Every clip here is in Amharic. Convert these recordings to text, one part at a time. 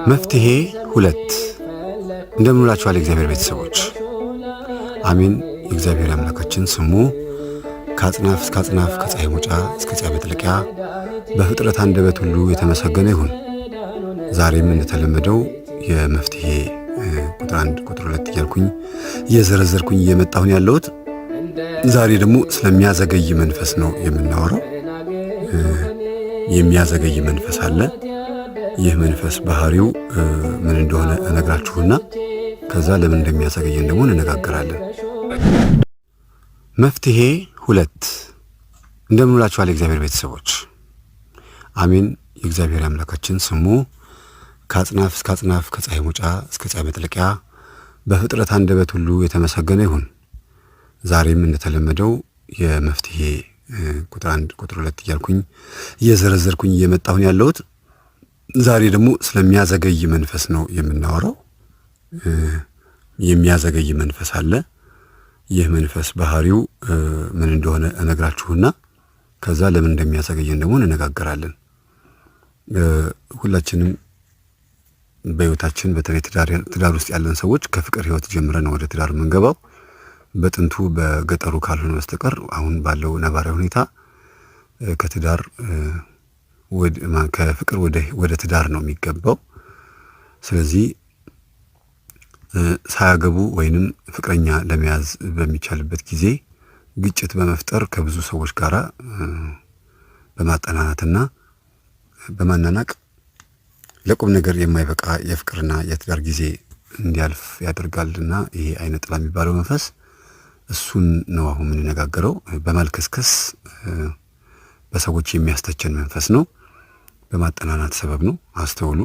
መፍትሄ ሁለት እንደምን ውላችኋል የእግዚአብሔር ቤተሰቦች? አሜን። የእግዚአብሔር አምላካችን ስሙ ከአጽናፍ እስከ አጽናፍ ከፀሐይ መውጫ እስከ ፀሐይ መጥለቂያ በፍጥረት አንደበት ሁሉ የተመሰገነ ይሁን። ዛሬም እንደተለመደው የመፍትሄ ቁጥር 1 ቁጥር 2 እያልኩኝ እየዘረዘርኩኝ እየመጣሁን ያለሁት ዛሬ ደግሞ ስለሚያዘገይ መንፈስ ነው የምናወራው። የሚያዘገይ መንፈስ አለ። ይህ መንፈስ ባህሪው ምን እንደሆነ እነግራችሁና ከዛ ለምን እንደሚያዘገየን ደግሞ እንነጋገራለን። መፍትሄ ሁለት እንደምን ውላችኋል የእግዚአብሔር ቤተሰቦች? አሜን። የእግዚአብሔር አምላካችን ስሙ ከአጽናፍ እስከ አጽናፍ ከፀሐይ መውጫ እስከ ፀሐይ መጥለቂያ በፍጥረት አንደበት ሁሉ የተመሰገነ ይሁን። ዛሬም እንደተለመደው የመፍትሄ ቁጥር 1 ቁጥር 2 እያልኩኝ እየዘረዘርኩኝ እየመጣሁን ያለሁት ዛሬ ደግሞ ስለሚያዘገይ መንፈስ ነው የምናወራው። የሚያዘገይ መንፈስ አለ። ይህ መንፈስ ባህሪው ምን እንደሆነ እነግራችሁና ከዛ ለምን እንደሚያዘገየን ደግሞ እንነጋገራለን። ሁላችንም በህይወታችን በተለይ ትዳር ውስጥ ያለን ሰዎች ከፍቅር ህይወት ጀምረን ወደ ትዳር የምንገባው በጥንቱ በገጠሩ ካልሆነ በስተቀር አሁን ባለው ነባራዊ ሁኔታ ከትዳር ከፍቅር ወደ ትዳር ነው የሚገባው። ስለዚህ ሳያገቡ ወይንም ፍቅረኛ ለመያዝ በሚቻልበት ጊዜ ግጭት በመፍጠር ከብዙ ሰዎች ጋራ በማጠናናትና በማናናቅ ለቁም ነገር የማይበቃ የፍቅርና የትዳር ጊዜ እንዲያልፍ ያደርጋልና ይሄ አይነ ጥላ የሚባለው መንፈስ እሱን ነው አሁን የምንነጋገረው። በማልከስከስ በሰዎች የሚያስተቸን መንፈስ ነው። በማጠናናት ሰበብ ነው። አስተውሉ።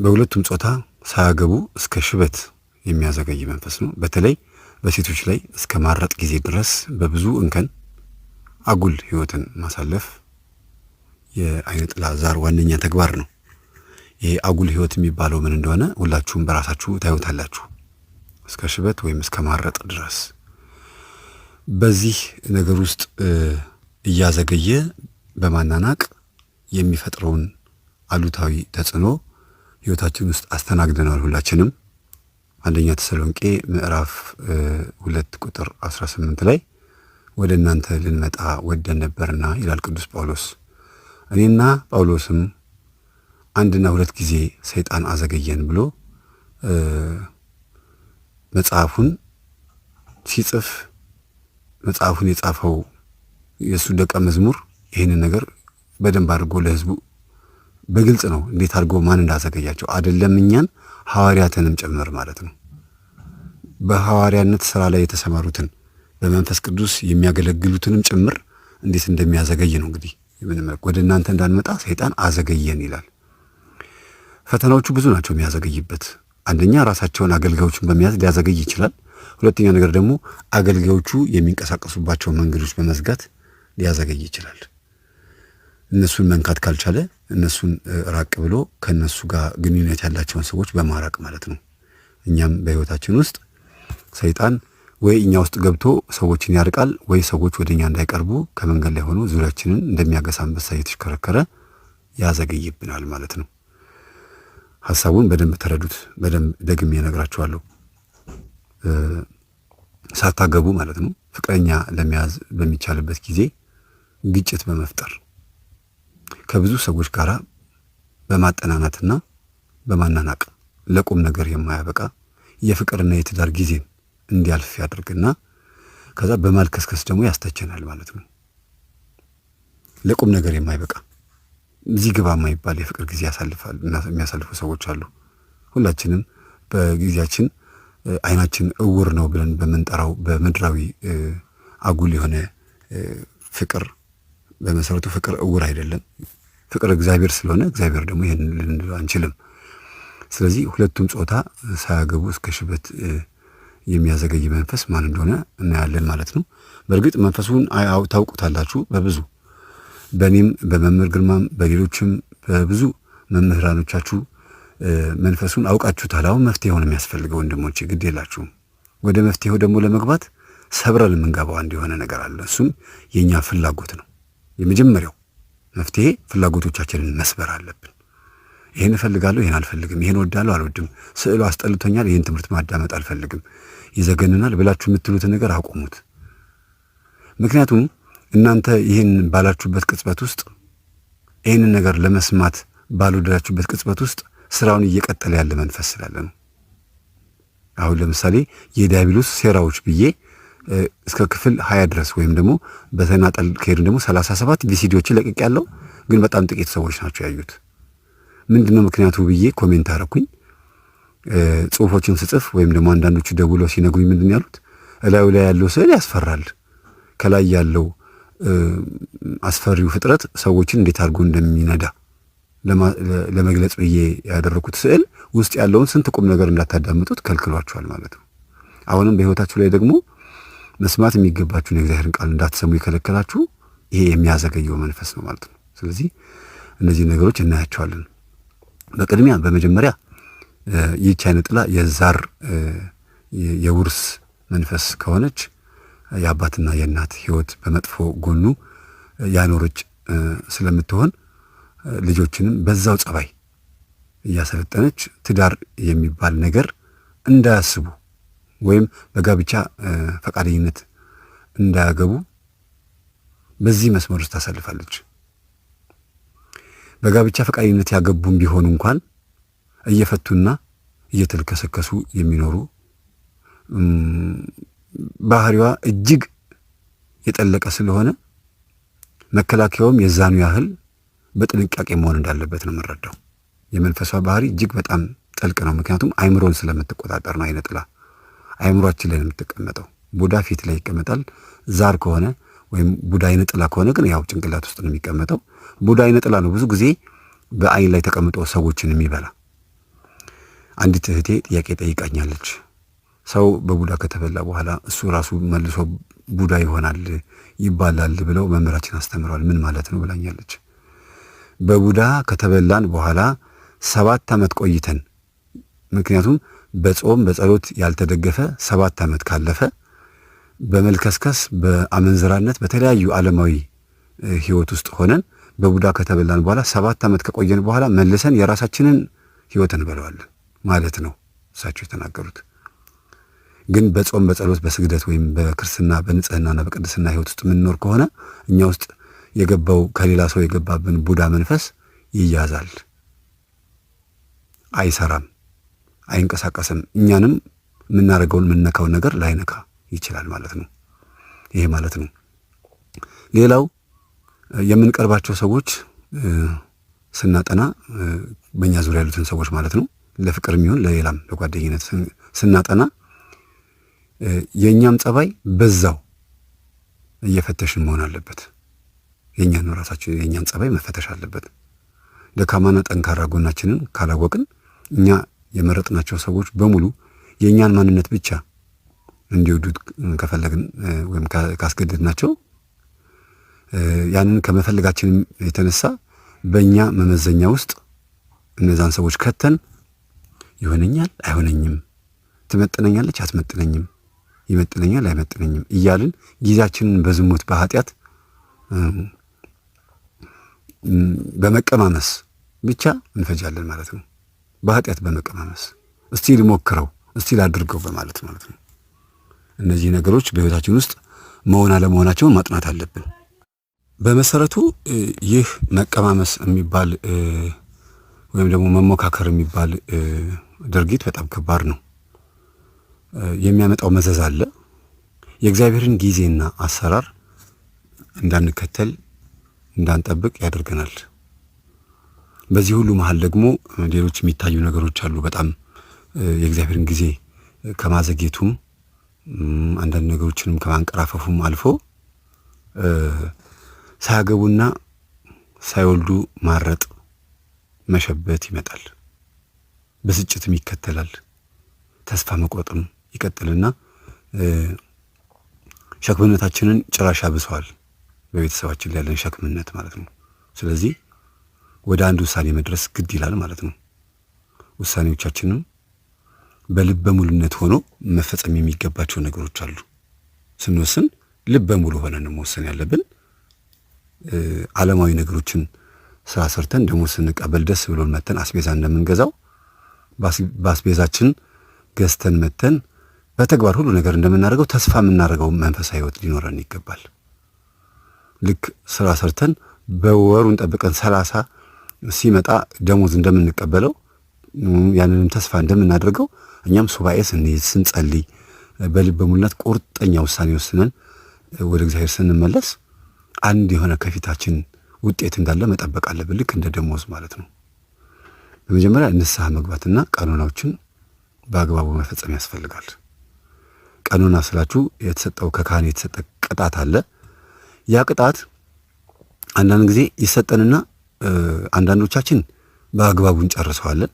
በሁለቱም ጾታ ሳያገቡ እስከ ሽበት የሚያዘገይ መንፈስ ነው። በተለይ በሴቶች ላይ እስከ ማረጥ ጊዜ ድረስ በብዙ እንከን አጉል ህይወትን ማሳለፍ የአይነ ጥላ ዛር ዋነኛ ተግባር ነው። ይሄ አጉል ህይወት የሚባለው ምን እንደሆነ ሁላችሁም በራሳችሁ ታዩታላችሁ። እስከ ሽበት ወይም እስከ ማረጥ ድረስ በዚህ ነገር ውስጥ እያዘገየ በማናናቅ የሚፈጥረውን አሉታዊ ተጽዕኖ ህይወታችን ውስጥ አስተናግደናል ሁላችንም። አንደኛ ተሰሎንቄ ምዕራፍ 2 ቁጥር 18 ላይ ወደ እናንተ ልንመጣ ወደን ነበርና ይላል ቅዱስ ጳውሎስ። እኔና ጳውሎስም አንድና ሁለት ጊዜ ሰይጣን አዘገየን ብሎ መጽሐፉን ሲጽፍ መጽሐፉን የጻፈው የሱ ደቀ መዝሙር ይህንን ነገር በደንብ አድርጎ ለህዝቡ በግልጽ ነው እንዴት አድርጎ ማን እንዳዘገያቸው አይደለም እኛን ሐዋርያትንም ጭምር ማለት ነው። በሐዋርያነት ስራ ላይ የተሰማሩትን በመንፈስ ቅዱስ የሚያገለግሉትንም ጭምር እንዴት እንደሚያዘገይ ነው እንግዲህ ወደ እናንተ እንዳንመጣ ሰይጣን አዘገየን ይላል። ፈተናዎቹ ብዙ ናቸው የሚያዘገይበት። አንደኛ ራሳቸውን አገልጋዮችን በመያዝ ሊያዘገይ ይችላል። ሁለተኛ ነገር ደግሞ አገልጋዮቹ የሚንቀሳቀሱባቸው መንገዶች በመዝጋት ሊያዘገይ ይችላል። እነሱን መንካት ካልቻለ እነሱን ራቅ ብሎ ከነሱ ጋር ግንኙነት ያላቸውን ሰዎች በማራቅ ማለት ነው። እኛም በህይወታችን ውስጥ ሰይጣን ወይ እኛ ውስጥ ገብቶ ሰዎችን ያርቃል፣ ወይ ሰዎች ወደኛ እንዳይቀርቡ ከመንገድ ላይ ሆኖ ዙሪያችንን እንደሚያገሳ አንበሳ እየተሽከረከረ ያዘገይብናል ማለት ነው። ሐሳቡን በደንብ ተረዱት። በደንብ ደግሜ እነግራችኋለሁ። ሳታገቡ ማለት ነው ፍቅረኛ ለመያዝ በሚቻልበት ጊዜ ግጭት በመፍጠር ከብዙ ሰዎች ጋር በማጠናናትና በማናናቅ ለቁም ነገር የማያበቃ የፍቅርና የትዳር ጊዜን እንዲያልፍ ያደርግና ከዛ በማልከስከስ ደግሞ ያስተቸናል ማለት ነው። ለቁም ነገር የማይበቃ እዚህ ግባ የማይባል የፍቅር ጊዜ ያሳልፋል እና የሚያሳልፉ ሰዎች አሉ። ሁላችንም በጊዜያችን አይናችን እውር ነው ብለን በመንጠራው በምድራዊ አጉል የሆነ ፍቅር በመሰረቱ ፍቅር እውር አይደለም። ፍቅር እግዚአብሔር ስለሆነ እግዚአብሔር ደግሞ ይሄን ልንለው አንችልም። ስለዚህ ሁለቱም ጾታ ሳያገቡ እስከ ሽበት የሚያዘገይ መንፈስ ማን እንደሆነ እናያለን ማለት ነው። በእርግጥ መንፈሱን ታውቁታላችሁ በብዙ በእኔም በመምህር ግርማም በሌሎችም በብዙ መምህራኖቻችሁ መንፈሱን አውቃችሁታል። አሁን መፍትሄው ነው የሚያስፈልገው ወንድሞቼ፣ ግድ የላችሁም። ወደ መፍትሄው ደግሞ ለመግባት ሰብረን የምንገባው አንድ የሆነ ነገር አለ። እሱም የኛ ፍላጎት ነው። የመጀመሪያው መፍትሄ ፍላጎቶቻችንን መስበር አለብን። ይሄን እፈልጋለሁ፣ ይሄን አልፈልግም፣ ይሄን ወዳለሁ፣ አልወድም፣ ስዕሉ አስጠልቶኛል፣ ይሄን ትምህርት ማዳመጥ አልፈልግም፣ ይዘገንናል ብላችሁ የምትሉትን ነገር አቁሙት። ምክንያቱም እናንተ ይህን ባላችሁበት ቅጽበት ውስጥ ይህንን ነገር ለመስማት ባልወደዳችሁበት ቅጽበት ውስጥ ስራውን እየቀጠለ ያለ መንፈስ ስላለ ነው። አሁን ለምሳሌ የዲያብሎስ ሴራዎች ብዬ እስከ ክፍል 20 ድረስ ወይም ደግሞ በተናጠል ከሄድን ደግሞ 37 ቪሲዲዎችን ለቅቅ ያለው ግን በጣም ጥቂት ሰዎች ናቸው ያዩት። ምንድነው ምክንያቱ ብዬ ኮሜንት አረኩኝ። ጽሁፎችን ስጽፍ ወይም ደግሞ አንዳንዶቹ ደውለው ሲነግሩኝ ምንድን ያሉት እላዩ ላይ ያለው ስዕል ያስፈራል፣ ከላይ ያለው አስፈሪው ፍጥረት ሰዎችን እንዴት አድርጎ እንደሚነዳ ለመግለጽ ብዬ ያደረኩት ስዕል ውስጥ ያለውን ስንት ቁም ነገር እንዳታዳምጡት ከልክሏችኋል ማለት ነው። አሁንም በህይወታችሁ ላይ ደግሞ መስማት የሚገባችሁን የእግዚአብሔርን ቃል እንዳትሰሙ የከለከላችሁ ይሄ የሚያዘገየው መንፈስ ነው ማለት ነው። ስለዚህ እነዚህ ነገሮች እናያቸዋለን። በቅድሚያ በመጀመሪያ ይህች አይነ ጥላ የዛር የውርስ መንፈስ ከሆነች የአባትና የእናት ህይወት በመጥፎ ጎኑ ያኖረች ስለምትሆን ልጆችንም በዛው ጸባይ እያሰለጠነች ትዳር የሚባል ነገር እንዳያስቡ ወይም በጋብቻ ፈቃደኝነት እንዳያገቡ በዚህ መስመር ውስጥ ታሳልፋለች። በጋብቻ ፈቃደኝነት ያገቡም ቢሆኑ እንኳን እየፈቱና እየተልከሰከሱ የሚኖሩ ባህሪዋ እጅግ የጠለቀ ስለሆነ መከላከያውም የዛኑ ያህል በጥንቃቄ መሆን እንዳለበት ነው የምንረዳው። የመንፈሷ ባህሪ እጅግ በጣም ጥልቅ ነው። ምክንያቱም አይምሮን ስለምትቆጣጠር ነው። አይነ ጥላ አይምሮአችን ላይ ነው የምትቀመጠው። ቡዳ ፊት ላይ ይቀመጣል። ዛር ከሆነ ወይም ቡዳ አይነ ጥላ ከሆነ ግን ያው ጭንቅላት ውስጥ ነው የሚቀመጠው። ቡዳ አይነ ጥላ ነው ብዙ ጊዜ በአይን ላይ ተቀምጦ ሰዎችን የሚበላ። አንዲት እህቴ ጥያቄ ጠይቃኛለች። ሰው በቡዳ ከተበላ በኋላ እሱ ራሱ መልሶ ቡዳ ይሆናል ይባላል ብለው መምህራችን አስተምረዋል፣ ምን ማለት ነው ብላኛለች። በቡዳ ከተበላን በኋላ 7 ዓመት ቆይተን፣ ምክንያቱም በጾም በጸሎት ያልተደገፈ 7 ዓመት ካለፈ በመልከስከስ በአመንዝራነት በተለያዩ ዓለማዊ ህይወት ውስጥ ሆነን በቡዳ ከተበላን በኋላ 7 ዓመት ከቆየን በኋላ መልሰን የራሳችንን ህይወት እንበለዋለን ማለት ነው እሳቸው የተናገሩት። ግን በጾም በጸሎት በስግደት ወይም በክርስትና በንጽህናና በቅድስና ህይወት ውስጥ የምንኖር ከሆነ እኛ ውስጥ የገባው ከሌላ ሰው የገባብን ቡዳ መንፈስ ይያዛል፣ አይሰራም፣ አይንቀሳቀስም። እኛንም የምናደርገውን የምንነካውን ነገር ላይነካ ይችላል ማለት ነው። ይሄ ማለት ነው። ሌላው የምንቀርባቸው ሰዎች ስናጠና በእኛ ዙሪያ ያሉትን ሰዎች ማለት ነው፣ ለፍቅር የሚሆን ለሌላም ለጓደኝነት ስናጠና የኛም ጸባይ በዛው እየፈተሽን መሆን አለበት። የኛን ራሳችን የኛን ጸባይ መፈተሽ አለበት። ደካማና ጠንካራ ጎናችንን ካላወቅን እኛ የመረጥናቸው ሰዎች በሙሉ የኛን ማንነት ብቻ እንዲወዱት ከፈለግን ወይም ካስገደድናቸው ያንን ከመፈለጋችን የተነሳ በእኛ መመዘኛ ውስጥ እነዛን ሰዎች ከተን ይሆነኛል አይሆነኝም፣ ትመጥነኛለች አትመጥነኝም፣ ይመጥነኛል አይመጥነኝም እያልን ጊዜያችንን በዝሙት በኃጢአት በመቀማመስ ብቻ እንፈጃለን ማለት ነው። በኃጢአት በመቀማመስ እስቲ ልሞክረው እስቲ ላድርገው በማለት ማለት ነው። እነዚህ ነገሮች በህይወታችን ውስጥ መሆን አለመሆናቸውን ማጥናት አለብን። በመሰረቱ ይህ መቀማመስ የሚባል ወይም ደግሞ መሞካከር የሚባል ድርጊት በጣም ከባድ ነው። የሚያመጣው መዘዝ አለ። የእግዚአብሔርን ጊዜና አሰራር እንዳንከተል እንዳንጠብቅ ያደርገናል። በዚህ ሁሉ መሃል ደግሞ ሌሎች የሚታዩ ነገሮች አሉ። በጣም የእግዚአብሔርን ጊዜ ከማዘግየቱም አንዳንድ ነገሮችንም ከማንቀራፈፉም አልፎ ሳያገቡና ሳይወልዱ ማረጥ መሸበት ይመጣል። ብስጭትም ይከተላል። ተስፋ መቁረጥም ይቀጥልና ሸክምነታችንን ጭራሽ ያብሰዋል። በቤተሰባችን ላይ ያለን ሸክምነት ማለት ነው። ስለዚህ ወደ አንድ ውሳኔ መድረስ ግድ ይላል ማለት ነው። ውሳኔዎቻችንም በልበ ሙሉነት ሆኖ መፈጸም የሚገባቸው ነገሮች አሉ። ስንወስን ልበ ሙሉ ሆነን መወሰን ያለብን። ዓለማዊ ነገሮችን ስራ ሰርተን ደሞዝ ስንቀበል ደስ ብሎን መተን አስቤዛ እንደምንገዛው በአስቤዛችን ገዝተን መተን በተግባር ሁሉ ነገር እንደምናደርገው ተስፋ የምናደርገው መንፈሳዊ ህይወት ሊኖረን ይገባል። ልክ ስራ ሰርተን በወሩን ጠብቀን 30 ሲመጣ ደሞዝ እንደምንቀበለው ያንንም ተስፋ እንደምናደርገው እኛም ሱባኤ ስንይዝ ስንጸልይ በልበ ሙሉነት ቁርጠኛ ውሳኔ ወስነን ወደ እግዚአብሔር ስንመለስ አንድ የሆነ ከፊታችን ውጤት እንዳለ መጠበቅ አለብን። ልክ እንደ ደሞዝ ማለት ነው። በመጀመሪያ ንስሐ መግባትና ቀኖናዎችን በአግባቡ መፈጸም ያስፈልጋል። ቀኖና ስላችሁ የተሰጠው ከካህን የተሰጠ ቅጣት አለ። ያ ቅጣት አንዳንድ ጊዜ ይሰጠንና አንዳንዶቻችን በአግባቡ እንጨርሰዋለን።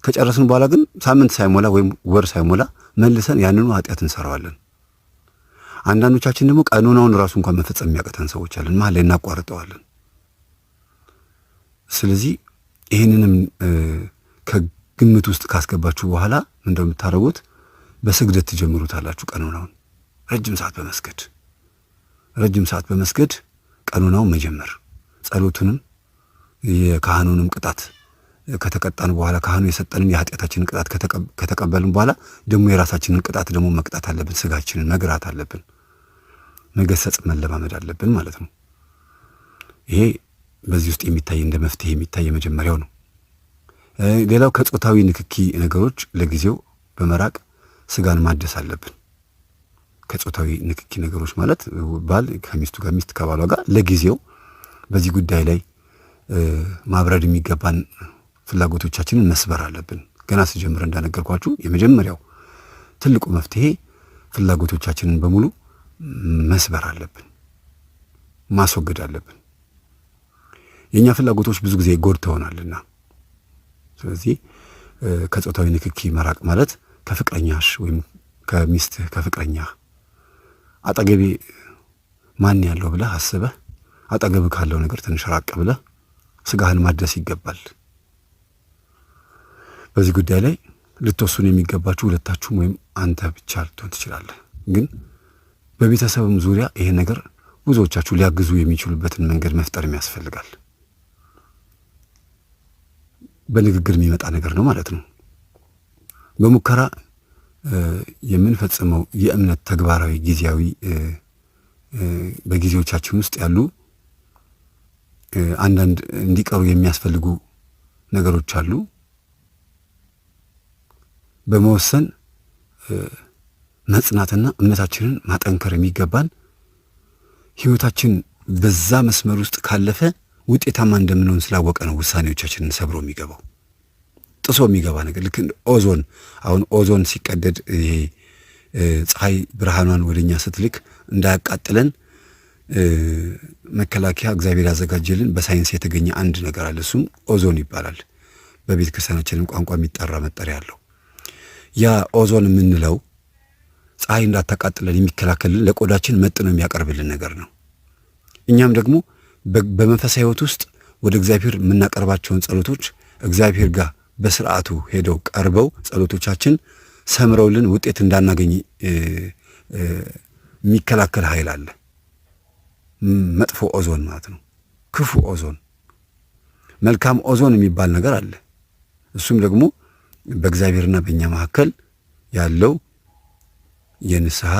ከጨረስን በኋላ ግን ሳምንት ሳይሞላ ወይም ወር ሳይሞላ መልሰን ያንኑ ኃጢአት እንሰራዋለን። አንዳንዶቻችን ደግሞ ቀኖናውን ራሱ እንኳን መፈጸም የሚያቀተን ሰዎች አለን። መሀል ላይ እናቋርጠዋለን። ስለዚህ ይህንንም ከግምት ውስጥ ካስገባችሁ በኋላ እንደምታደርጉት በስግደት ትጀምሩታላችሁ። ቀኖናውን ረጅም ሰዓት በመስገድ ቀኖናውን መጀመር፣ ጸሎቱንም የካህኑንም ቅጣት ከተቀጣን በኋላ ካህኑ የሰጠንን የኃጢአታችንን ቅጣት ከተቀበልን በኋላ ደግሞ የራሳችንን ቅጣት ደግሞ መቅጣት አለብን። ስጋችንን መግራት አለብን። መገሰጽ መለማመድ አለብን ማለት ነው። ይሄ በዚህ ውስጥ የሚታይ እንደ መፍትሄ የሚታይ የመጀመሪያው ነው። ሌላው ከጾታዊ ንክኪ ነገሮች ለጊዜው በመራቅ ስጋን ማደስ አለብን። ከጾታዊ ንክኪ ነገሮች ማለት ባል ከሚስቱ ጋር፣ ሚስት ከባሏ ጋር ለጊዜው በዚህ ጉዳይ ላይ ማብረድ የሚገባን ፍላጎቶቻችንን መስበር አለብን። ገና ስጀምር እንዳነገርኳችሁ የመጀመሪያው ትልቁ መፍትሄ ፍላጎቶቻችንን በሙሉ መስበር አለብን፣ ማስወገድ አለብን። የኛ ፍላጎቶች ብዙ ጊዜ ጎድተውናልና። ስለዚህ ከጾታዊ ንክኪ መራቅ ማለት ከፍቅረኛሽ ወይም ከሚስትህ ከፍቅረኛ አጠገቤ ማን ያለው ብለህ አስበህ አጠገብ ካለው ነገር ትንሽ ራቅ ብለህ ስጋህን ማደስ ይገባል። በዚህ ጉዳይ ላይ ልትወስኑ የሚገባችሁ ሁለታችሁም ወይም አንተ ብቻ ልትሆን ትችላለህ። ግን በቤተሰብም ዙሪያ ይሄን ነገር ብዙዎቻችሁ ሊያግዙ የሚችሉበትን መንገድ መፍጠርም ያስፈልጋል። በንግግር የሚመጣ ነገር ነው ማለት ነው። በሙከራ የምንፈጽመው የእምነት ተግባራዊ ጊዜያዊ በጊዜዎቻችን ውስጥ ያሉ አንዳንድ እንዲቀሩ የሚያስፈልጉ ነገሮች አሉ። በመወሰን መጽናትና እምነታችንን ማጠንከር የሚገባን ህይወታችን በዛ መስመር ውስጥ ካለፈ ውጤታማ እንደምንሆን ስላወቀ ነው ውሳኔዎቻችንን ሰብሮ የሚገባው ጥሶ የሚገባ ነገር። ልክ ኦዞን አሁን ኦዞን ሲቀደድ ይሄ ፀሐይ ብርሃኗን ወደኛ ስትልክ እንዳያቃጥለን መከላከያ እግዚአብሔር ያዘጋጀልን በሳይንስ የተገኘ አንድ ነገር አለ። እሱም ኦዞን ይባላል። በቤተ ክርስቲያናችንም ቋንቋ የሚጠራ መጠሪያ አለው። ያ ኦዞን የምንለው ፀሐይ እንዳታቃጥለን የሚከላከልን ለቆዳችን መጥኖ የሚያቀርብልን ነገር ነው። እኛም ደግሞ በመንፈሳዊ ህይወት ውስጥ ወደ እግዚአብሔር የምናቀርባቸውን ጸሎቶች እግዚአብሔር ጋር በስርዓቱ ሄደው ቀርበው ጸሎቶቻችን ሰምረውልን ውጤት እንዳናገኝ የሚከላከል ኃይል አለ። መጥፎ ኦዞን ማለት ነው። ክፉ ኦዞን፣ መልካም ኦዞን የሚባል ነገር አለ። እሱም ደግሞ በእግዚአብሔርና በእኛ መካከል ያለው የንስሐ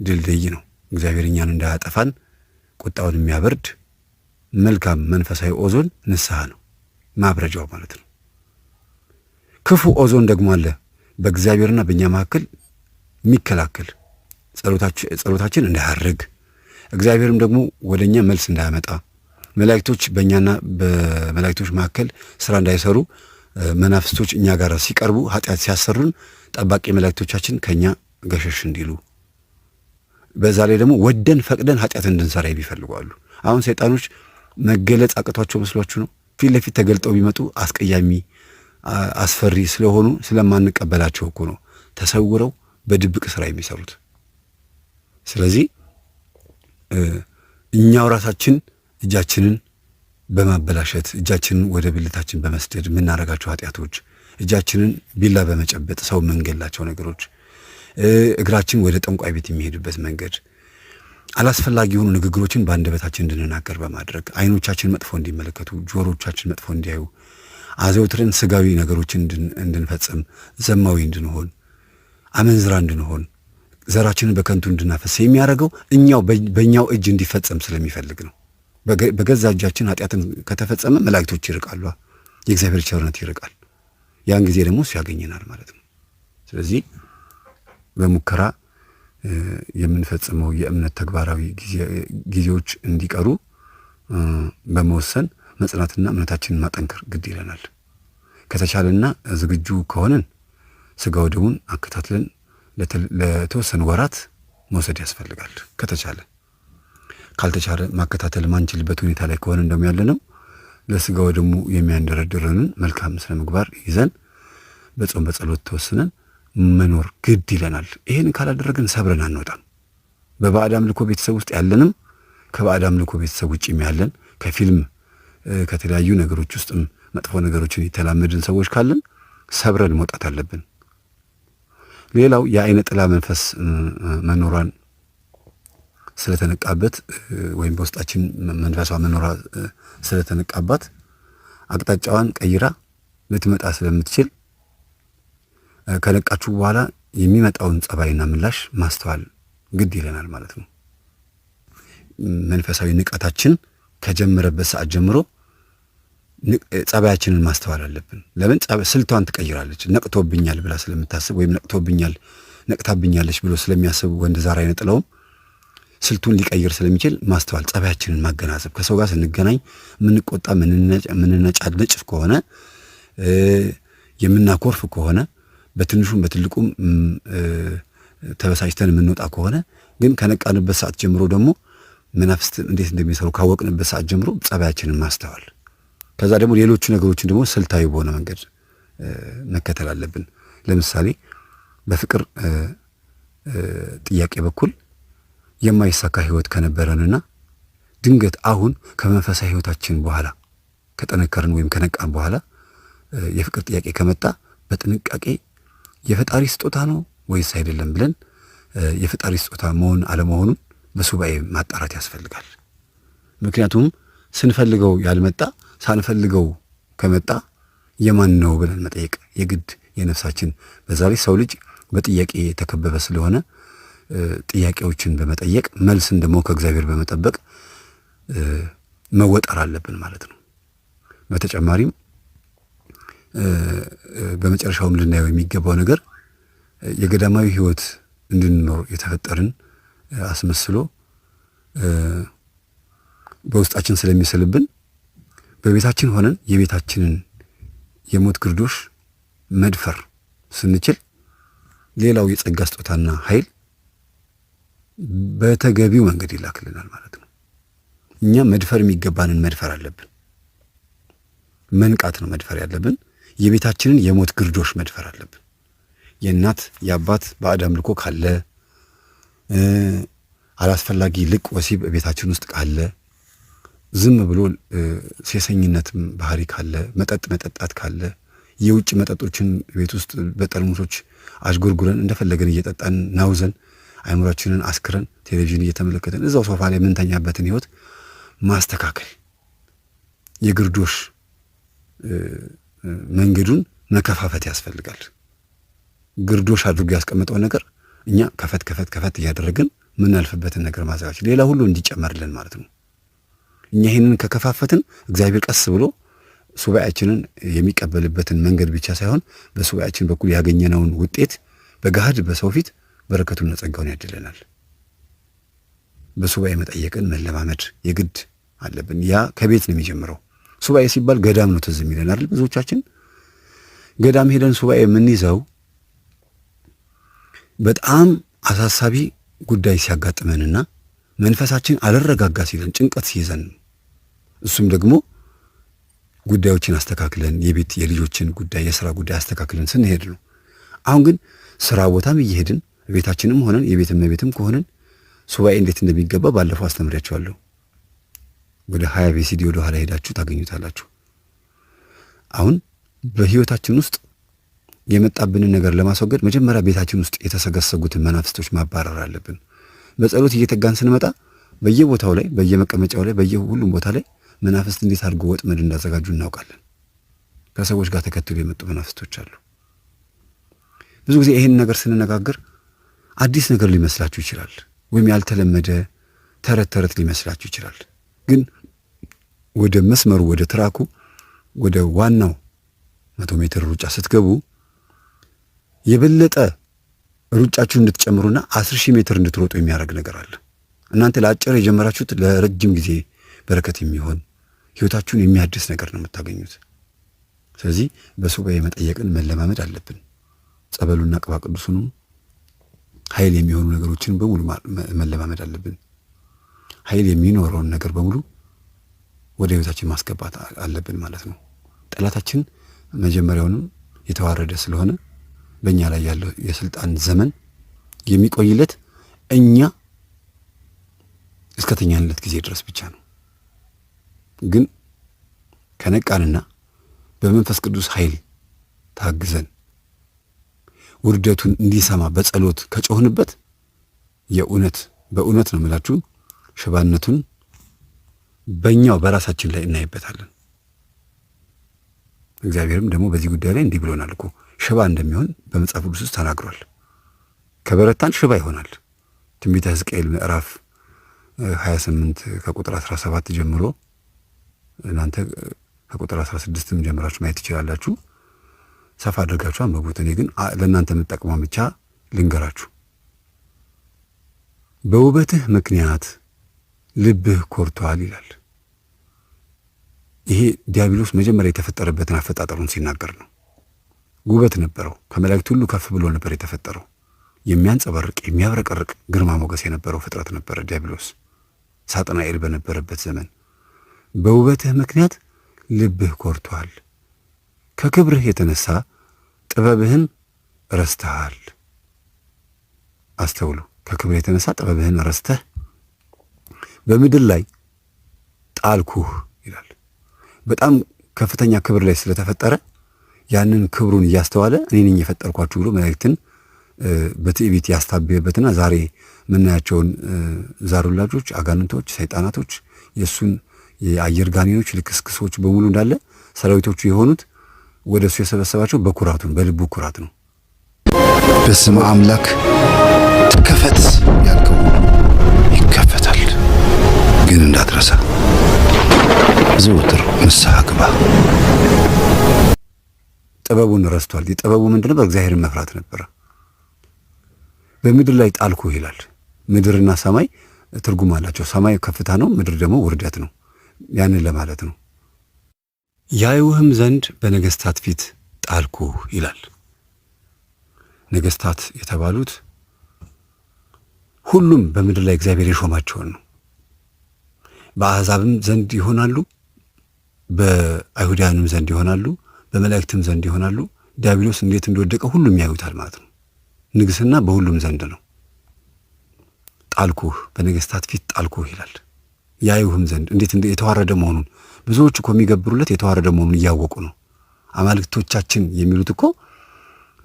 ድልድይ ነው። እግዚአብሔር እኛን እንዳያጠፋን ቁጣውን የሚያበርድ መልካም መንፈሳዊ ኦዞን ንስሐ ነው፣ ማብረጃው ማለት ነው። ክፉ ኦዞን ደግሞ አለ፣ በእግዚአብሔርና በእኛ መካከል የሚከላከል ጸሎታችን እንዳያርግ፣ እግዚአብሔርም ደግሞ ወደኛ መልስ እንዳያመጣ፣ መላእክቶች በእኛና በመላእክቶች መካከል ስራ እንዳይሰሩ፣ መናፍስቶች እኛ ጋር ሲቀርቡ ኃጢአት ሲያሰሩን ጠባቂ መላእክቶቻችን ከኛ ገሸሽ እንዲሉ፣ በዛ ላይ ደግሞ ወደን ፈቅደን ኃጢአት እንድንሰራ ይፈልጋሉ። አሁን ሰይጣኖች መገለጽ አቅቷቸው መስሏችሁ ነው? ፊት ለፊት ተገልጠው ቢመጡ አስቀያሚ አስፈሪ ስለሆኑ ስለማንቀበላቸው እኮ ነው ተሰውረው በድብቅ ስራ የሚሰሩት። ስለዚህ እኛው ራሳችን እጃችንን በማበላሸት እጃችንን ወደ ብልታችን በመስደድ የምናደርጋቸው ኃጢአቶች፣ እጃችንን ቢላ በመጨበጥ ሰው የምንገላቸው ነገሮች፣ እግራችን ወደ ጠንቋይ ቤት የሚሄድበት መንገድ፣ አላስፈላጊ የሆኑ ንግግሮችን በአንደበታችን እንድንናገር በማድረግ አይኖቻችን መጥፎ እንዲመለከቱ፣ ጆሮቻችን መጥፎ እንዲያዩ፣ አዘውትረን ስጋዊ ነገሮችን እንድንፈጽም፣ ዘማዊ እንድንሆን፣ አመንዝራ እንድንሆን፣ ዘራችንን በከንቱ እንድናፈስ የሚያደርገው በእኛው እጅ እንዲፈጸም ስለሚፈልግ ነው። በገዛ እጃችን ኃጢአትን ከተፈጸመ መላእክቶች ይርቃሉ፣ የእግዚአብሔር ቸርነት ይርቃል። ያን ጊዜ ደግሞ እሱ ያገኘናል ማለት ነው። ስለዚህ በሙከራ የምንፈጽመው የእምነት ተግባራዊ ጊዜዎች እንዲቀሩ በመወሰን መጽናትና እምነታችንን ማጠንከር ግድ ይለናል። ከተቻለና ዝግጁ ከሆነን ስጋው ደሙን አከታትለን ለተወሰኑ ወራት መውሰድ ያስፈልጋል። ከተቻለ ካልተቻለ ማከታተል ማንችልበት ሁኔታ ላይ ከሆነ እንደውም ያለ ነው ለስጋው ደሙ የሚያንደረድረንን መልካም ስነ ምግባር ይዘን በጾም በጸሎት ተወስነን መኖር ግድ ይለናል። ይሄን ካላደረግን ሰብረን አንወጣም። በባዕድ አምልኮ ቤተሰብ ውስጥ ያለንም ከባዕድ አምልኮ ቤተሰብ ውጭም ያለን ከፊልም ከተለያዩ ነገሮች ውስጥም መጥፎ ነገሮችን የተላመድን ሰዎች ካለን ሰብረን መውጣት አለብን። ሌላው የአይነ ጥላ መንፈስ መኖሯን ስለተነቃበት ወይም በውስጣችን መንፈሷ መኖሯ ስለተነቃባት አቅጣጫዋን ቀይራ ልትመጣ ስለምትችል ከነቃችሁ በኋላ የሚመጣውን ጸባይና ምላሽ ማስተዋል ግድ ይለናል ማለት ነው። መንፈሳዊ ንቃታችን ከጀመረበት ሰዓት ጀምሮ ጸባያችንን ማስተዋል አለብን። ለምን ስልቷን ትቀይራለች። ነቅቶብኛል ብላ ስለምታስብ ወይም ነቅታብኛለች ብሎ ስለሚያስብ ወንድ ዛር አይነ ጥላውም ስልቱን ሊቀይር ስለሚችል ማስተዋል፣ ጸባያችንን ማገናዘብ። ከሰው ጋር ስንገናኝ የምንቆጣ የምንነጫነጭ ከሆነ የምናኮርፍ ከሆነ በትንሹም በትልቁም ተበሳጭተን የምንወጣ ከሆነ ግን ከነቃንበት ሰዓት ጀምሮ ደግሞ መናፍስት እንዴት እንደሚሰሩ ካወቅንበት ሰዓት ጀምሮ ጸባያችንን ማስተዋል። ከዛ ደግሞ ሌሎቹ ነገሮችን ደግሞ ስልታዊ በሆነ መንገድ መከተል አለብን። ለምሳሌ በፍቅር ጥያቄ በኩል የማይሳካ ህይወት ከነበረንና ድንገት አሁን ከመንፈሳዊ ህይወታችን በኋላ ከጠነከርን ወይም ከነቃን በኋላ የፍቅር ጥያቄ ከመጣ በጥንቃቄ የፈጣሪ ስጦታ ነው ወይስ አይደለም ብለን የፈጣሪ ስጦታ መሆን አለመሆኑን በሱባኤ ማጣራት ያስፈልጋል። ምክንያቱም ስንፈልገው ያልመጣ ሳንፈልገው ከመጣ የማን ነው ብለን መጠየቅ የግድ የነፍሳችን። በዛ ላይ ሰው ልጅ በጥያቄ የተከበበ ስለሆነ ጥያቄዎችን በመጠየቅ መልስን ደግሞ ከእግዚአብሔር በመጠበቅ መወጠር አለብን ማለት ነው። በተጨማሪም በመጨረሻውም ልናየው የሚገባው ነገር የገዳማዊ ህይወት እንድንኖር የተፈጠርን አስመስሎ በውስጣችን ስለሚስልብን በቤታችን ሆነን የቤታችንን የሞት ግርዶሽ መድፈር ስንችል ሌላው የጸጋ ስጦታና ኃይል በተገቢው መንገድ ይላክልናል ማለት ነው። እኛ መድፈር የሚገባንን መድፈር አለብን። መንቃት ነው መድፈር ያለብን። የቤታችንን የሞት ግርዶሽ መድፈር አለብን። የእናት የአባት ባዕድ አምልኮ ካለ፣ አላስፈላጊ ልቅ ወሲብ ቤታችን ውስጥ ካለ፣ ዝም ብሎ ሴሰኝነት ባህሪ ካለ፣ መጠጥ መጠጣት ካለ፣ የውጭ መጠጦችን ቤት ውስጥ በጠርሙሶች አሽጎርጉረን እንደፈለገን እየጠጣን ናውዘን አይምሯችንን አስክረን ቴሌቪዥን እየተመለከተን እዛው ሶፋ ላይ የምንተኛበትን ህይወት ማስተካከል፣ የግርዶሽ መንገዱን መከፋፈት ያስፈልጋል። ግርዶሽ አድርጎ ያስቀመጠው ነገር እኛ ከፈት እያደረግን ምናልፍበትን ነገር ማዘጋጀት፣ ሌላ ሁሉ እንዲጨመርልን ማለት ነው። እኛ ይህንን ከከፋፈትን እግዚአብሔር ቀስ ብሎ ሱባኤያችንን የሚቀበልበትን መንገድ ብቻ ሳይሆን በሱባኤያችን በኩል ያገኘነውን ውጤት በገሃድ በሰው ፊት በረከቱን ጸጋውን ያድለናል። በሱባኤ መጠየቅን መለማመድ የግድ አለብን። ያ ከቤት ነው የሚጀምረው። ሱባኤ ሲባል ገዳም ነው ትዝ የሚለን አይደል? ብዙዎቻችን ገዳም ሄደን ሱባኤ የምንይዘው በጣም አሳሳቢ ጉዳይ ሲያጋጥመንና መንፈሳችን አልረጋጋ ሲለን ጭንቀት ሲይዘን፣ እሱም ደግሞ ጉዳዮችን አስተካክለን የቤት የልጆችን ጉዳይ የሥራ ጉዳይ አስተካክለን ስንሄድ ነው። አሁን ግን ስራ ቦታም እየሄድን ቤታችንም ሆነን የቤትም ቤትም ከሆነን ሱባኤ እንዴት እንደሚገባ ባለፈው አስተምሬያችኋለሁ። ወደ 20 ቪሲዲ ወደ ኋላ ሄዳችሁ ታገኙታላችሁ። አሁን በህይወታችን ውስጥ የመጣብንን ነገር ለማስወገድ መጀመሪያ ቤታችን ውስጥ የተሰገሰጉትን መናፍስቶች ማባረር አለብን። በጸሎት እየተጋን ስንመጣ በየቦታው ላይ በየመቀመጫው ላይ በየሁሉም ቦታ ላይ መናፍስት እንዴት አድርገው ወጥመድ እንዳዘጋጁ እናውቃለን። ከሰዎች ጋር ተከትሎ የመጡ መናፍስቶች አሉ። ብዙ ጊዜ ይሄን ነገር ስንነጋገር አዲስ ነገር ሊመስላችሁ ይችላል፣ ወይም ያልተለመደ ተረት ተረት ሊመስላችሁ ይችላል። ግን ወደ መስመሩ ወደ ትራኩ ወደ ዋናው 100 ሜትር ሩጫ ስትገቡ የበለጠ ሩጫችሁን እንድትጨምሩና 10,000 ሜትር እንድትሮጡ የሚያደርግ ነገር አለ። እናንተ ለአጭር የጀመራችሁት ለረጅም ጊዜ በረከት የሚሆን ህይወታችሁን የሚያድስ ነገር ነው የምታገኙት። ስለዚህ በሱባኤ መጠየቅን መለማመድ አለብን። ጸበሉና ቅባ ቅዱሱንም ኃይል የሚሆኑ ነገሮችን በሙሉ መለማመድ አለብን። ኃይል የሚኖረውን ነገር በሙሉ ወደ ህይወታችን ማስገባት አለብን ማለት ነው። ጠላታችን መጀመሪያውንም የተዋረደ ስለሆነ በእኛ ላይ ያለው የስልጣን ዘመን የሚቆይለት እኛ እስከተኛንለት ጊዜ ድረስ ብቻ ነው። ግን ከነቃንና በመንፈስ ቅዱስ ኃይል ታግዘን ውርደቱን እንዲሰማ በጸሎት ከጮህንበት በእውነት ነው የምላችሁ ሽባነቱን በእኛው በራሳችን ላይ እናይበታለን። እግዚአብሔርም ደግሞ በዚህ ጉዳይ ላይ እንዲህ ብሎናል እኮ ሽባ እንደሚሆን በመጽሐፍ ቅዱስ ውስጥ ተናግሯል። ከበረታን ሽባ ይሆናል። ትንቢተ ሕዝቅኤል ምዕራፍ 28 ከቁጥር 17 ጀምሮ እናንተ ከቁጥር 16ም ጀምራችሁ ማየት ትችላላችሁ። ሰፋ አድርጋችሁ አንብቡት። እኔ ግን ለእናንተ የምጠቅመው ብቻ ልንገራችሁ። በውበትህ ምክንያት ልብህ ኮርቷል ይላል። ይሄ ዲያብሎስ መጀመሪያ የተፈጠረበትን አፈጣጠሩን ሲናገር ነው። ውበት ነበረው። ከመላእክት ሁሉ ከፍ ብሎ ነበር የተፈጠረው። የሚያንጸባርቅ የሚያብረቀርቅ ግርማ ሞገስ የነበረው ፍጥረት ነበረ ዲያብሎስ ሳጥናኤል በነበረበት ዘመን። በውበትህ ምክንያት ልብህ ኮርቷል፣ ከክብርህ የተነሳ ጥበብህን ረስተሃል። አስተውሉ። ከክብርህ የተነሳ ጥበብህን ረስተህ በምድር ላይ ጣልኩህ ይላል። በጣም ከፍተኛ ክብር ላይ ስለተፈጠረ ያንን ክብሩን እያስተዋለ እኔ ነኝ የፈጠርኳችሁ ብሎ መላእክትን በትዕቢት ያስታበየበትና ዛሬ የምናያቸውን ዛሩላጆች፣ አጋንንቶች፣ ሰይጣናቶች፣ የእሱን የአየር ጋኔኖች፣ ልክስክሶች በሙሉ እንዳለ ሰራዊቶቹ የሆኑት ወደ እሱ የሰበሰባቸው በኩራቱን በልቡ ኩራት ነው። በስመ አምላክ ተከፈት ያልከው ይከፈታል። ግን እንዳትረሳ ዘወትር ንስሐ ግባ። ጥበቡን ረስቷል። የጥበቡ ምንድነው? በእግዚአብሔርን መፍራት ነበረ። በምድር ላይ ጣልኩህ ይላል። ምድርና ሰማይ ትርጉም አላቸው። ሰማይ ከፍታ ነው፣ ምድር ደግሞ ውርደት ነው። ያንን ለማለት ነው። ያዩህም ዘንድ በነገስታት ፊት ጣልኩህ ይላል። ነገስታት የተባሉት ሁሉም በምድር ላይ እግዚአብሔር የሾማቸውን ነው። በአሕዛብም ዘንድ ይሆናሉ፣ በአይሁዳውያንም ዘንድ ይሆናሉ፣ በመላእክትም ዘንድ ይሆናሉ። ዲያብሎስ እንዴት እንደወደቀ ሁሉም ያዩታል ማለት ነው። ንግስና በሁሉም ዘንድ ነው። ጣልኩህ፣ በነገስታት ፊት ጣልኩህ ይላል። ያዩህም ዘንድ እንዴት የተዋረደ መሆኑን ብዙዎች እኮ የሚገብሩለት የተዋረደ መሆኑን እያወቁ ነው። አማልክቶቻችን የሚሉት እኮ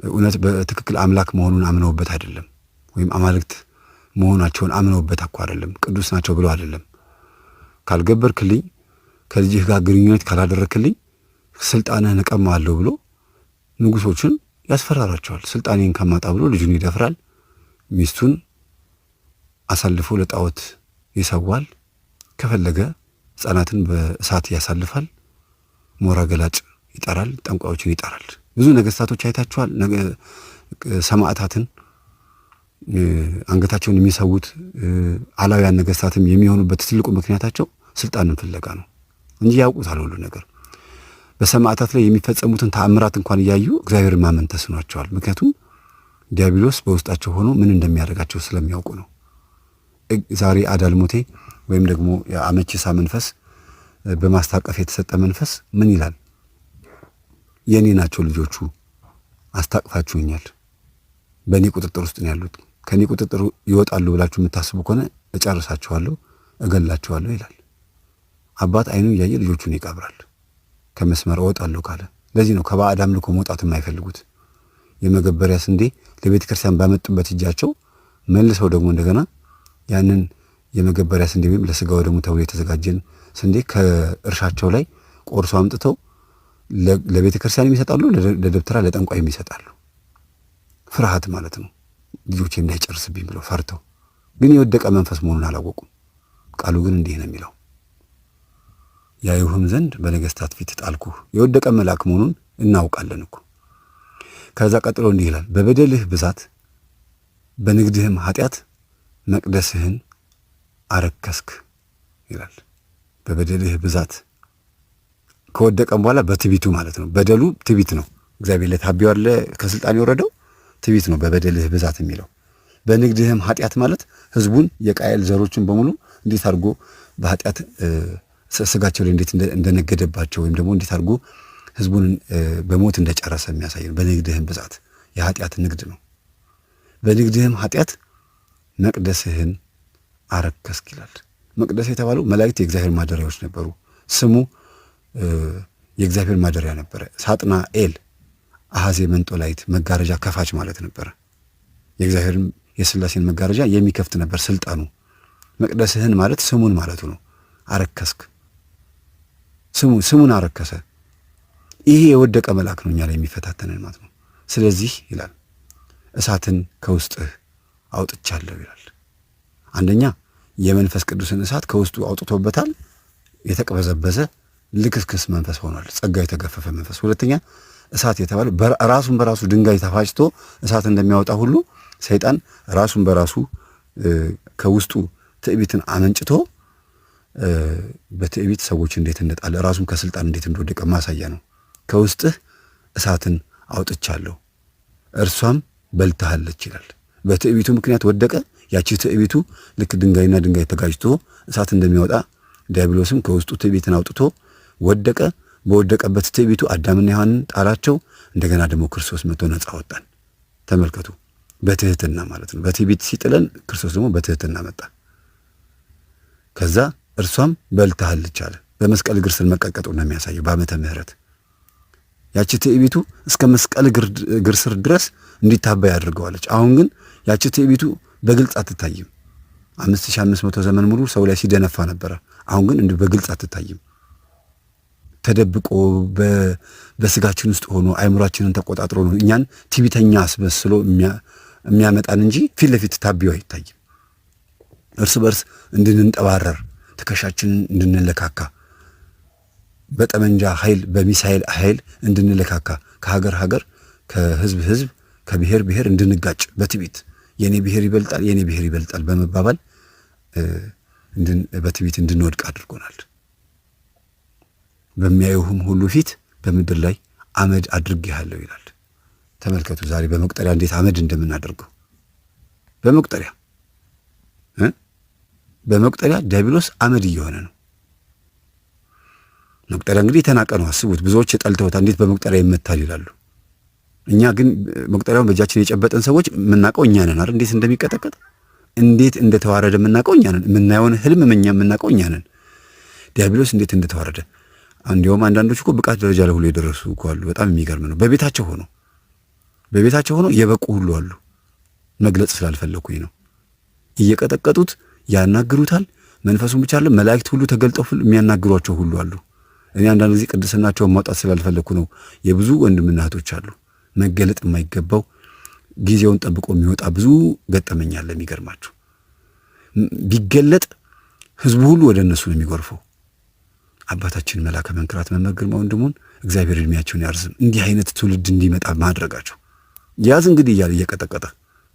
እውነት በትክክል አምላክ መሆኑን አምነውበት አይደለም፣ ወይም አማልክት መሆናቸውን አምነውበት እኮ አይደለም፣ ቅዱስ ናቸው ብሎ አይደለም። ካልገበርክልኝ፣ ከልጅህ ጋር ግንኙነት ካላደረክልኝ ስልጣንህን እቀማለሁ ብሎ ንጉሶችን ያስፈራራቸዋል። ስልጣኔን ከማጣ ብሎ ልጁን ይደፍራል፣ ሚስቱን አሳልፎ ለጣዖት ይሰዋል። ከፈለገ ሕፃናትን በእሳት ያሳልፋል። ሞራ ገላጭ ይጠራል፣ ጠንቋዮችን ይጠራል። ብዙ ነገስታቶች አይታችኋል። ሰማዕታትን አንገታቸውን የሚሰዉት አላውያን ነገስታትም የሚሆኑበት ትልቁ ምክንያታቸው ስልጣንን ፍለጋ ነው እንጂ ያውቁታል ሁሉ ነገር። በሰማዕታት ላይ የሚፈጸሙትን ተአምራት እንኳን እያዩ እግዚአብሔርን ማመን ተስኗቸዋል። ምክንያቱም ዲያብሎስ በውስጣቸው ሆኖ ምን እንደሚያደርጋቸው ስለሚያውቁ ነው። ዛሬ አዳልሞቴ ወይም ደግሞ የአመቺሳ መንፈስ በማስታቀፍ የተሰጠ መንፈስ ምን ይላል? የኔ ናቸው ልጆቹ፣ አስታቅፋችሁኛል፣ በእኔ ቁጥጥር ውስጥ ነው ያሉት፣ ከኔ ቁጥጥር ይወጣሉ ብላችሁ የምታስቡ ከሆነ እጨርሳችኋለሁ፣ እገላችኋለሁ ይላል። አባት አይኑ እያየ ልጆቹን ይቀብራል። ከመስመር እወጣለሁ ካለ ለዚህ ነው ከባዕድ አምልኮ መውጣት የማይፈልጉት። የመገበሪያ ስንዴ ለቤተ ክርስቲያን ባመጡበት እጃቸው መልሰው ደግሞ እንደገና ያንን የመገበሪያ ስንዴ ወይም ለስጋው ደግሞ ተብሎ የተዘጋጀን ስንዴ ከእርሻቸው ላይ ቆርሶ አምጥተው ለቤተ ክርስቲያን ይሰጣሉ፣ ለደብተራ ለጠንቋይ ይሰጣሉ። ፍርሃት ማለት ነው። ልጆቼ እንዳይጨርስብኝ ብለው ፈርተው፣ ግን የወደቀ መንፈስ መሆኑን አላወቁም። ቃሉ ግን እንዲህ ነው የሚለው፣ ያዩህም ዘንድ በነገስታት ፊት ጣልኩህ። የወደቀ መልአክ መሆኑን እናውቃለን እኮ። ከዛ ቀጥሎ እንዲህ ይላል፣ በበደልህ ብዛት በንግድህም ኃጢአት መቅደስህን አረከስክ ይላል። በበደልህ ብዛት ከወደቀም በኋላ በትቢቱ ማለት ነው። በደሉ ትቢት ነው። እግዚአብሔር ለታቢው አለ ከስልጣን የወረደው ትቢት ነው በበደልህ ብዛት የሚለው። በንግድህም ኃጢአት ማለት ህዝቡን የቃየል ዘሮችን በሙሉ እንዴት አድርጎ በኃጢአት ስጋቸው ላይ እንዴት እንደነገደባቸው ወይም ደግሞ እንዴት አድርጎ ህዝቡን በሞት እንደጨረሰ የሚያሳይ ነው። በንግድህም ብዛት የኃጢአት ንግድ ነው። በንግድህም ኃጢአት መቅደስህን አረከስክ ይላል። መቅደስ የተባለው መላእክት የእግዚአብሔር ማደሪያዎች ነበሩ። ስሙ የእግዚአብሔር ማደሪያ ነበረ። ሳጥናኤል አሐዜ መንጦላይት መጋረጃ ከፋች ማለት ነበረ። የእግዚአብሔርን የሥላሴን መጋረጃ የሚከፍት ነበር ስልጣኑ። መቅደስህን ማለት ስሙን ማለቱ ነው። አረከስክ፣ ስሙን አረከሰ። ይሄ የወደቀ መልአክ ነው እኛ ላይ የሚፈታተንን ማለት ነው። ስለዚህ ይላል እሳትን ከውስጥህ አውጥቻለሁ ይላል። አንደኛ የመንፈስ ቅዱስን እሳት ከውስጡ አውጥቶበታል። የተቀበዘበዘ ልክስክስ መንፈስ ሆኗል፣ ጸጋ የተገፈፈ መንፈስ። ሁለተኛ እሳት የተባለ ራሱን በራሱ ድንጋይ ተፋጭቶ እሳት እንደሚያወጣ ሁሉ ሰይጣን ራሱን በራሱ ከውስጡ ትዕቢትን አመንጭቶ በትዕቢት ሰዎች እንዴት እንደጣለ ራሱን ከስልጣን እንዴት እንደወደቀ ማሳያ ነው። ከውስጥህ እሳትን አውጥቻለሁ እርሷም በልታሃለች ይላል። በትዕቢቱ ምክንያት ወደቀ። ያቺ ትዕቢቱ ልክ ድንጋይና ድንጋይ ተጋጭቶ እሳት እንደሚያወጣ ዲያብሎስም ከውስጡ ትዕቢትን አውጥቶ ወደቀ። በወደቀበት ትዕቢቱ አዳምና ሔዋንን ጣላቸው። እንደገና ደግሞ ክርስቶስ መጥቶ ነፃ ወጣን። ተመልከቱ፣ በትህትና ማለት ነው። በትዕቢት ሲጥለን ክርስቶስ ደግሞ በትህትና መጣ። ከዛ እርሷም በልታሃለች አለ። በመስቀል እግር ስር መቀጥቀጡ ነው የሚያሳየው በዓመተ ምሕረት። ያቺ ትዕቢቱ እስከ መስቀል እግር ስር ድረስ እንዲታበይ አድርገዋለች። አሁን ግን ያቺ ትዕቢቱ በግልጽ አትታይም። 5500 ዘመን ሙሉ ሰው ላይ ሲደነፋ ነበረ። አሁን ግን እንዲሁ በግልጽ አትታይም። ተደብቆ በስጋችን ውስጥ ሆኖ አይምሯችንን ተቆጣጥሮ ነው እኛን ትዕቢተኛ አስመስሎ የሚያመጣን እንጂ ፊት ለፊት ታቢው አይታይም። እርስ በርስ እንድንንጠባረር፣ ትከሻችንን እንድንለካካ፣ በጠመንጃ ኃይል በሚሳኤል ኃይል እንድንለካካ፣ ከሀገር ሀገር፣ ከህዝብ ህዝብ፣ ከብሔር ብሔር እንድንጋጭ በትዕቢት የኔ ብሔር ይበልጣል የኔ ብሔር ይበልጣል በመባባል በትዕቢት እንድንወድቅ አድርጎናል። በሚያዩህም ሁሉ ፊት በምድር ላይ አመድ አድርጌሃለሁ ይላል። ተመልከቱ ዛሬ በመቁጠሪያ እንዴት አመድ እንደምናደርገው። በመቁጠሪያ ዲያብሎስ አመድ እየሆነ ነው። መቁጠሪያ እንግዲህ የተናቀ ነው። አስቡት፣ ብዙዎች ጠልተውታል። እንዴት በመቁጠሪያ ይመታል ይላሉ። እኛ ግን መቁጠሪያውን በእጃችን የጨበጠን ሰዎች የምናውቀው እኛ ነን አይደል? እንዴት እንደሚቀጠቀጥ እንዴት እንደተዋረደ የምናውቀው እኛ ነን። የምናየውን ህልም የምናውቀው እኛ ነን። ዲያብሎስ እንዴት እንደተዋረደ እንዲያውም አንዳንዶች እኮ ብቃት ደረጃ ላይ ሁሉ የደረሱ እኮ አሉ። በጣም የሚገርም ነው። በቤታቸው ሆኖ የበቁ ሁሉ አሉ። መግለጽ ስላልፈለኩኝ ነው። እየቀጠቀጡት ያናግሩታል። መንፈሱን ብቻ አይደለም መላእክት ሁሉ ተገልጠው የሚያናግሯቸው ሁሉ አሉ። እኔ አንዳንድ ጊዜ ቅድስናቸውን ማውጣት ስላልፈለኩ ነው። የብዙ ወንድምና እህቶች አሉ መገለጥ የማይገባው ጊዜውን ጠብቆ የሚወጣ ብዙ ገጠመኝ አለ። የሚገርማችሁ ቢገለጥ ህዝቡ ሁሉ ወደ እነሱ ነው የሚጎርፈው። አባታችን መላከ መንክራት መምህር ግርማ ወንድሙን እግዚአብሔር እድሜያቸውን ያርዝም እንዲህ አይነት ትውልድ እንዲመጣ ማድረጋቸው ያዝ እንግዲህ እያለ እየቀጠቀጠ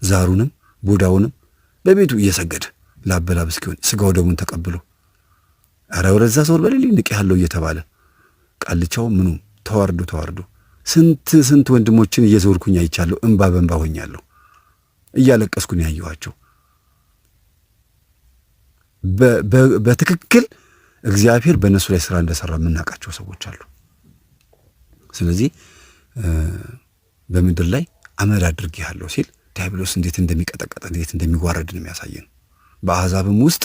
ዛሩንም ቡዳውንም በቤቱ እየሰገደ ላበላብ እስኪሆን ስጋው ደሙን ተቀብሎ ኧረ ወደዛ ሰው በሌሊ ንቅ ያለው እየተባለ ቃልቻው ምኑም ተዋርዶ ስንት ወንድሞችን እየዞርኩኝ አይቻለሁ። እንባ በእንባ ሆኛለሁ። እያለቀስኩኝ ያየኋቸው በትክክል እግዚአብሔር በእነሱ ላይ ስራ እንደሰራ የምናውቃቸው ሰዎች አሉ። ስለዚህ በምድር ላይ አመድ አድርጌሃለሁ ሲል ዲያብሎስ እንዴት እንደሚቀጠቀጥ እንዴት እንደሚዋረድ ነው የሚያሳየን። በአሕዛብም ውስጥ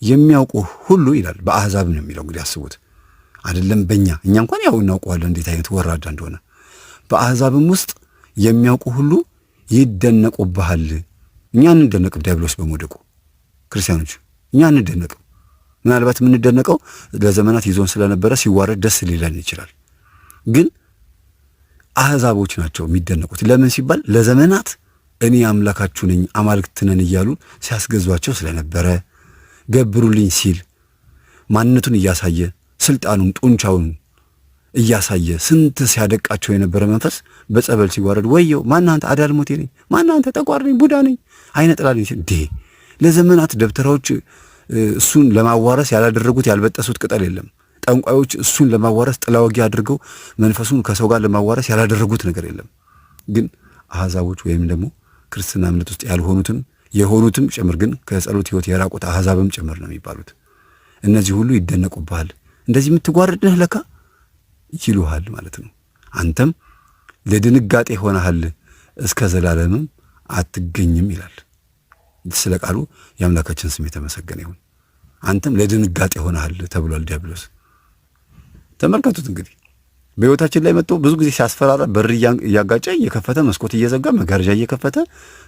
የሚያውቁ ሁሉ ይላል። በአሕዛብ ነው የሚለው እንግዲህ አስቡት። አይደለም እኛ እንኳን ያው እናውቀዋለን እንዴት አይነት ወራዳ እንደሆነ። በአሕዛብም ውስጥ የሚያውቁ ሁሉ ይደነቁብሃል። እኛ እንደነቅ ዲያብሎስ በመውደቁ ክርስቲያኖች እኛ እንደነቀው ምናልባት የምንደነቀው ለዘመናት ይዞን ስለነበረ ሲዋረድ ደስ ሊለን ይችላል። ግን አህዛቦች ናቸው የሚደነቁት። ለምን ሲባል ለዘመናት እኔ አምላካችሁ ነኝ አማልክት ነን እያሉ ሲያስገዟቸው ስለነበረ ገብሩልኝ ሲል ማንነቱን እያሳየ ስልጣኑን ጡንቻውን እያሳየ ስንት ሲያደቃቸው የነበረ መንፈስ በጸበል ሲዋረድ ወየው ማናንተ አዳልሞቴ ነኝ ማናንተ ጠቋር ነኝ ቡዳ ነኝ አይነ ጥላ ነኝ እንዴ! ለዘመናት ደብተራዎች እሱን ለማዋረስ ያላደረጉት ያልበጠሱት ቅጠል የለም። ጠንቋዮች እሱን ለማዋረስ ጥላወጊ አድርገው መንፈሱን ከሰው ጋር ለማዋረስ ያላደረጉት ነገር የለም። ግን አህዛቦች ወይም ደግሞ ክርስትና እምነት ውስጥ ያልሆኑትም የሆኑትም ጭምር ግን ከጸሎት ሕይወት የራቁት አህዛብም ጭምር ነው የሚባሉት። እነዚህ ሁሉ ይደነቁብሃል። እንደዚህ የምትጓርድ ነህ ለካ ይሉሃል ማለት ነው። አንተም ለድንጋጤ ሆነሃል እስከ ዘላለምም አትገኝም ይላል። ስለ ቃሉ የአምላካችን ስም የተመሰገነ ይሁን። አንተም ለድንጋጤ ሆነሃል ተብሏል ዲያብሎስ። ተመልከቱት እንግዲህ በሕይወታችን ላይ መጥቶ ብዙ ጊዜ ሲያስፈራራ በር እያጋጨ እየከፈተ መስኮት እየዘጋ መጋረጃ እየከፈተ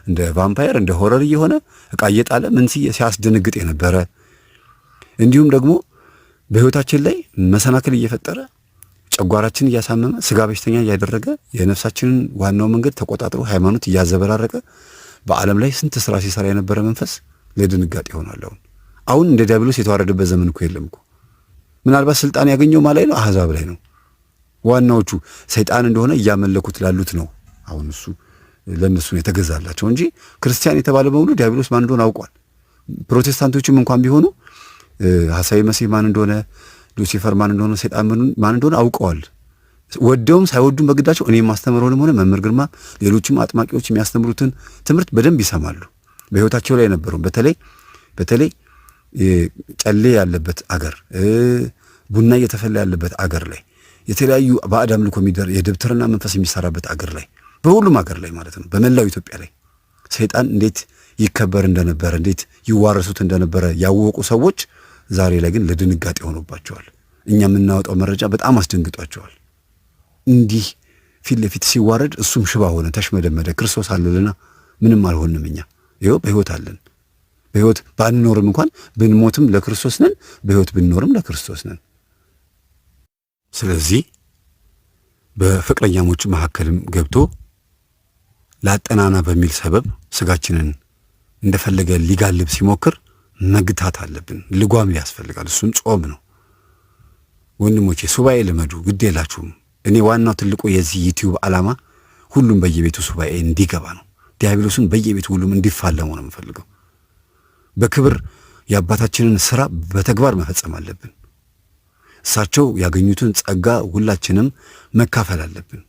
እንደ ቫምፓየር እንደ ሆረር እየሆነ ዕቃ እየጣለ ምን ሲያስደነግጥ የነበረ እንዲሁም ደግሞ በሕይወታችን ላይ መሰናክል እየፈጠረ ጨጓራችን እያሳመመ ስጋ በሽተኛ እያደረገ የነፍሳችንን ዋናው መንገድ ተቆጣጥሮ ሃይማኖት እያዘበራረቀ በዓለም ላይ ስንት ስራ ሲሰራ የነበረ መንፈስ ለድንጋጤ ሆኗል። አሁን እንደ ዲያብሎስ የተዋረደበት ዘመን እኮ የለም እኮ። ምናልባት ስልጣን ያገኘው ማለት ነው አህዛብ ላይ ነው። ዋናዎቹ ሰይጣን እንደሆነ እያመለኩት ላሉት ነው አሁን እሱ ለነሱ የተገዛላቸው እንጂ ክርስቲያን የተባለ በሙሉ ዲያብሎስ ማን እንደሆነ አውቋል። ፕሮቴስታንቶችም እንኳን ቢሆኑ ሐሳዊ መሲህ ማን እንደሆነ ሉሲፈር ማን እንደሆነ ሰይጣን ማን እንደሆነ አውቀዋል። ወደውም ሳይወዱም በግዳቸው እኔ የማስተምረውንም ሆነ መምህር ግርማ ሌሎችም አጥማቂዎች የሚያስተምሩትን ትምህርት በደንብ ይሰማሉ። በሕይወታቸው ላይ ነበሩ። በተለይ ጨሌ ያለበት አገር ቡና እየተፈላ ያለበት አገር ላይ የተለያዩ ባዕድ አምልኮ የደብተርና መንፈስ የሚሰራበት አገር ላይ በሁሉም አገር ላይ ማለት ነው በመላው ኢትዮጵያ ላይ ሰይጣን እንዴት ይከበር እንደነበረ እንዴት ይዋረሱት እንደነበረ ያወቁ ሰዎች ዛሬ ላይ ግን ለድንጋጤ ሆኖባቸዋል። እኛ የምናወጣው መረጃ በጣም አስደንግጧቸዋል። እንዲህ ፊት ለፊት ሲዋረድ እሱም ሽባ ሆነ፣ ተሽመደመደ። ክርስቶስ አለልና ምንም አልሆንም። እኛ ይኸው በሕይወት አለን። በሕይወት ባንኖርም እንኳን ብንሞትም ለክርስቶስ ነን፣ በሕይወት ብንኖርም ለክርስቶስ ነን። ስለዚህ በፍቅረኛሞች መካከልም ገብቶ ላጠናና በሚል ሰበብ ስጋችንን እንደፈለገ ሊጋልብ ሲሞክር መግታት አለብን። ልጓም ያስፈልጋል። እሱም ጾም ነው። ወንድሞቼ ሱባኤ ልመዱ፣ ግድ የላችሁም። እኔ ዋናው ትልቁ የዚህ ዩቲዩብ ዓላማ ሁሉም በየቤቱ ሱባኤ እንዲገባ ነው። ዲያብሎስን በየቤቱ ሁሉም እንዲፋለመው ነው የምፈልገው። በክብር የአባታችንን ስራ በተግባር መፈጸም አለብን። እሳቸው ያገኙትን ጸጋ ሁላችንም መካፈል አለብን።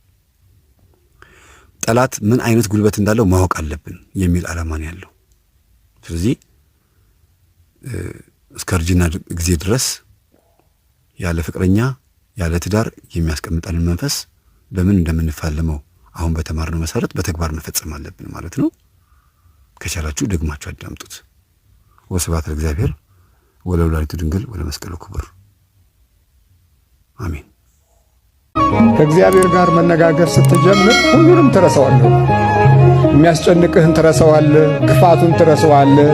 ጠላት ምን አይነት ጉልበት እንዳለው ማወቅ አለብን የሚል ዓላማ ነው ያለው። ስለዚህ እስከ እርጅና ጊዜ ድረስ ያለ ፍቅረኛ ያለ ትዳር የሚያስቀምጠንን መንፈስ በምን እንደምንፋለመው አሁን በተማርነው መሰረት በተግባር መፈጸም አለብን ማለት ነው። ከቻላችሁ ደግማችሁ አዳምጡት። ወስብሐት ለእግዚአብሔር ወለወላዲቱ ድንግል ወለመስቀሉ ክቡር አሜን። ከእግዚአብሔር ጋር መነጋገር ስትጀምር ሁሉንም ትረሳዋለህ። የሚያስጨንቅህን ትረሳዋለህ፣ ግፋቱን ትረሳዋለህ፣